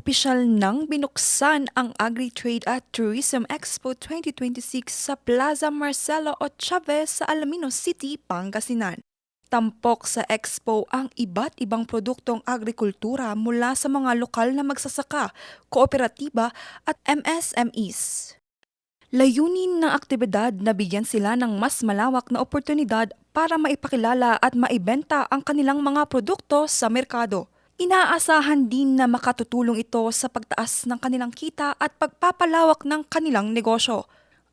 Opisyal nang binuksan ang Agri-Trade at Tourism Expo 2026 sa Plaza Marcelo O. Chavez sa Alaminos City, Pangasinan. Tampok sa expo ang iba't ibang produktong agrikultura mula sa mga lokal na magsasaka, kooperatiba at MSMEs. Layunin ng aktibidad na bigyan sila ng mas malawak na oportunidad para maipakilala at maibenta ang kanilang mga produkto sa merkado. Inaasahan din na makatutulong ito sa pagtaas ng kanilang kita at pagpapalawak ng kanilang negosyo.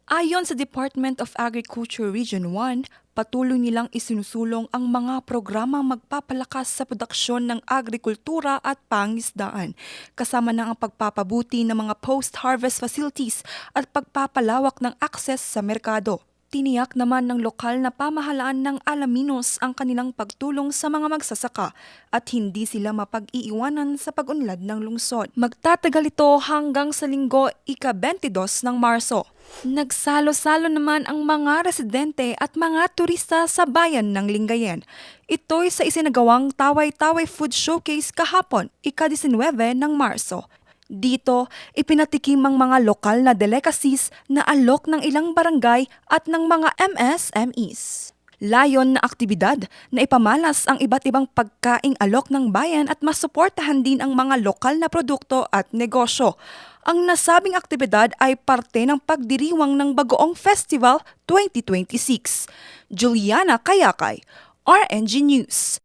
Ayon sa Department of Agriculture Region 1, patuloy nilang isinusulong ang mga programang magpapalakas sa produksyon ng agrikultura at pangisdaan, kasama ng ang pagpapabuti ng mga post-harvest facilities at pagpapalawak ng akses sa merkado. Tiniyak naman ng lokal na pamahalaan ng Alaminos ang kanilang pagtulong sa mga magsasaka at hindi sila mapag-iiwanan sa pag-unlad ng lungsod. Magtatagal ito hanggang sa linggo ika-22 ng Marso. Nagsalo-salo naman ang mga residente at mga turista sa bayan ng Lingayen. Ito'y sa isinagawang Taway-Taway Food Showcase kahapon, ika-19 ng Marso. Dito, ipinatikim ang mga lokal na delicacies na alok ng ilang barangay at ng mga MSMEs. Layon na aktibidad na ipamalas ang iba't ibang pagkaing alok ng bayan at masuportahan din ang mga lokal na produkto at negosyo. Ang nasabing aktibidad ay parte ng pagdiriwang ng Bagoong Festival 2026. Juliana Kayakay, RNG News.